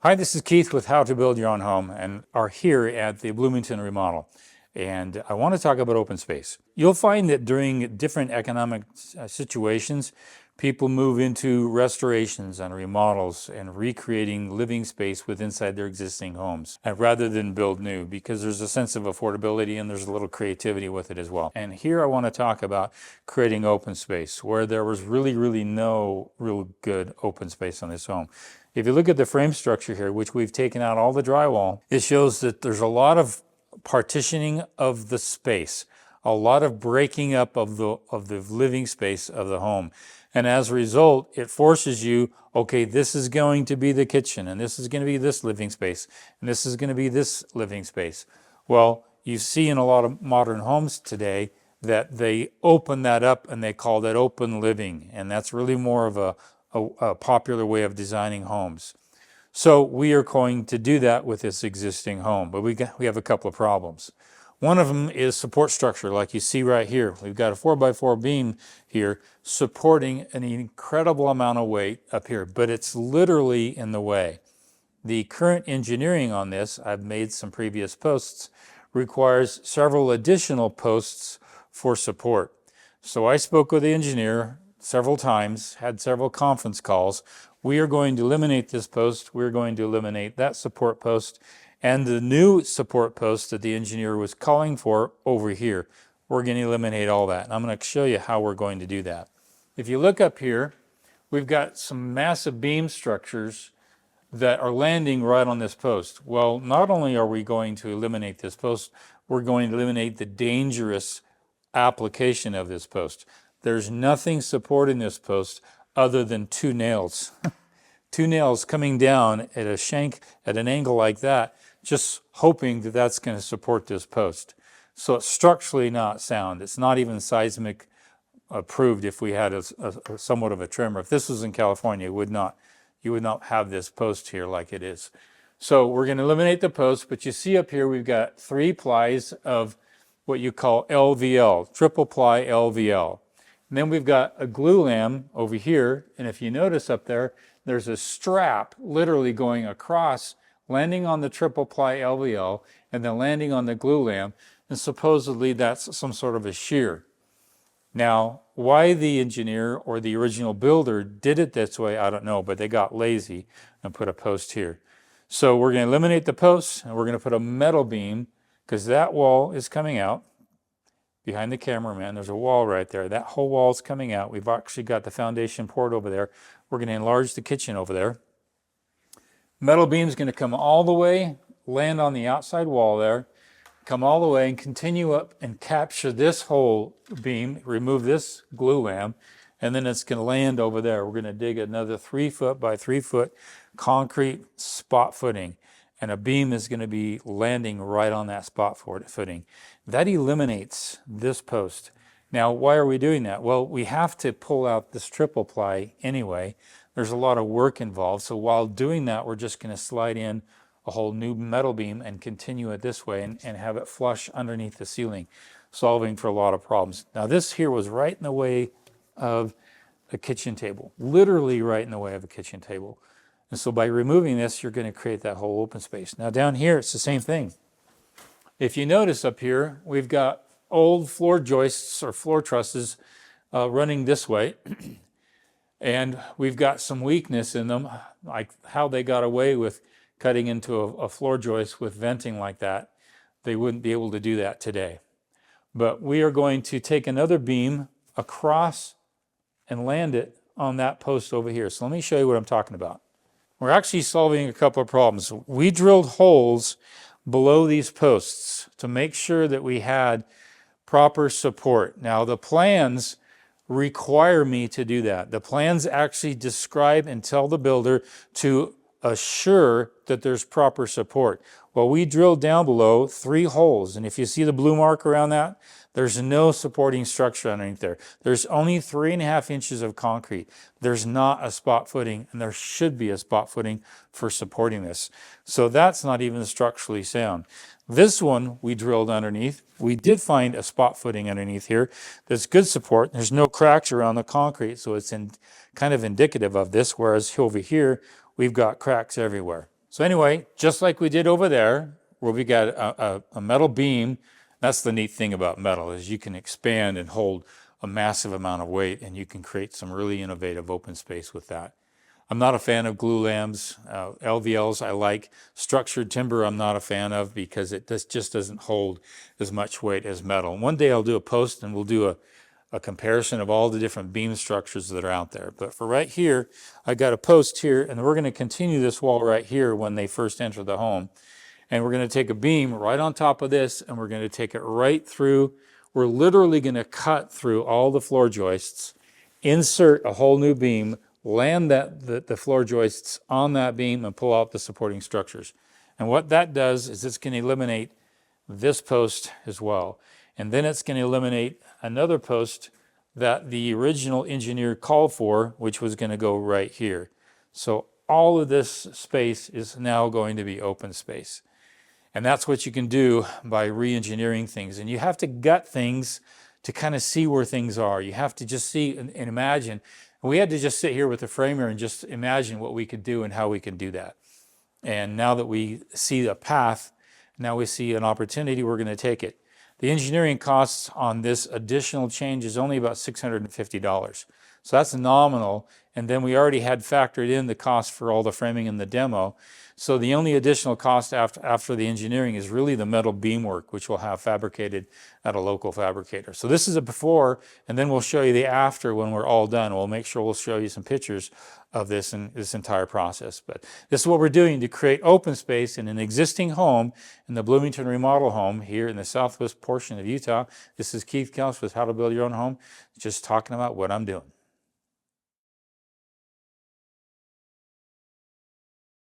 Hi, this is Keith with How to Build Your Own Home, and are here at the Bloomington remodel. And I want to talk about open space. You'll find that during different economic situations, people move into restorations and remodels and recreating living space within inside their existing homes, rather than build new, because there's a sense of affordability and there's a little creativity with it as well. And here I want to talk about creating open space where there was really no real good open space on this home. If you look at the frame structure here, which we've taken out all the drywall, it shows that there's a lot of partitioning of the space, a lot of breaking up of the living space of the home. And as a result, it forces you, okay, this is going to be the kitchen, and this is going to be this living space, and this is going to be this living space. Well, you see in a lot of modern homes today that they open that up and they call that open living. And that's really more of a popular way of designing homes. So we are going to do that with this existing home, but we have a couple of problems. One of them is support structure, like you see right here. We've got a 4x4 beam here supporting an incredible amount of weight up here, but it's literally in the way. The current engineering on this, I've made some previous posts, requires several additional posts for support. So I spoke with the engineer several times, had several conference calls. We are going to eliminate this post. We're going to eliminate that support post and the new support post that the engineer was calling for over here. We're going to eliminate all that. And I'm going to show you how we're going to do that. If you look up here, we've got some massive beam structures that are landing right on this post. Well, not only are we going to eliminate this post, we're going to eliminate the dangerous application of this post. There's nothing supporting this post other than two nails. Two nails coming down at a shank at an angle like that, just hoping that that's going to support this post. So it's structurally not sound. It's not even seismic approved if we had a somewhat of a tremor. If this was in California, you would not have this post here like it is. So we're going to eliminate the post, but you see up here we've got 3 plies of what you call LVL, triple ply LVL. And then we've got a glue lam over here, and if you notice up there, there's a strap literally going across, landing on the triple ply LVL, and then landing on the glue lam, and supposedly that's some sort of a shear. Now, why the engineer or the original builder did it this way, I don't know, but they got lazy and put a post here. So we're going to eliminate the post, and we're going to put a metal beam, because that wall is coming out. Behind the cameraman, there's a wall right there. That whole wall is coming out. We've actually got the foundation poured over there. We're going to enlarge the kitchen over there. Metal beam is going to come all the way, land on the outside wall there, come all the way and continue up and capture this whole beam, remove this glue lam, and then it's going to land over there. We're going to dig another 3 foot by 3 foot concrete spot footing. And a beam is going to be landing right on that spot footing. That eliminates this post. Now, why are we doing that? Well, we have to pull out this triple ply anyway. There's a lot of work involved. So while doing that, we're just going to slide in a whole new metal beam and continue it this way and have it flush underneath the ceiling, solving for a lot of problems. Now, this here was right in the way of a kitchen table, literally right in the way of a kitchen table. And so by removing this, you're going to create that whole open space. Now down here, it's the same thing. If you notice up here, we've got old floor joists or floor trusses running this way. And we've got some weakness in them, like how they got away with cutting into a floor joist with venting like that. They wouldn't be able to do that today. But we are going to take another beam across and land it on that post over here. So let me show you what I'm talking about. We're actually solving a couple of problems. We drilled holes below these posts to make sure that we had proper support. Now, the plans require me to do that. The plans actually describe and tell the builder to assure that there's proper support. Well, we drilled down below 3 holes, and if you see the blue mark around that, there's no supporting structure underneath there. There's only 3.5 inches of concrete. There's not a spot footing, and there should be a spot footing for supporting this. So that's not even structurally sound. This one we drilled underneath. We did find a spot footing underneath here that's good support. There's no cracks around the concrete, so it's kind of indicative of this, whereas over here, we've got cracks everywhere. So anyway, just like we did over there, where we got a metal beam, that's the neat thing about metal, is you can expand and hold a massive amount of weight, and you can create some really innovative open space with that. I'm not a fan of glue lambs. LVLs I like. Structured timber I'm not a fan of because it just doesn't hold as much weight as metal. And one day I'll do a post and we'll do a comparison of all the different beam structures that are out there. But for right here, I got a post here, and we're going to continue this wall right here when they first enter the home. And we're going to take a beam right on top of this, and we're going to take it right through. We're literally going to cut through all the floor joists, insert a whole new beam, land the floor joists on that beam, and pull out the supporting structures. And what that does is it's going to eliminate this post as well. And then it's going to eliminate another post that the original engineer called for, which was going to go right here. So all of this space is now going to be open space. And that's what you can do by re-engineering things. And you have to gut things to kind of see where things are. You have to just see and imagine. We had to just sit here with the framer and just imagine what we could do and how we could do that. And now that we see a path, now we see an opportunity, we're going to take it. The engineering costs on this additional change is only about $650. So that's nominal. And then we already had factored in the cost for all the framing and the demo. So the only additional cost after the engineering is really the metal beamwork, which we'll have fabricated at a local fabricator. So this is a before, and then we'll show you the after when we're all done. We'll make sure we'll show you some pictures of this and this entire process. But this is what we're doing to create open space in an existing home in the Bloomington remodel home here in the southwest portion of Utah. This is Keith Kelch with How to Build Your Own Home, just talking about what I'm doing.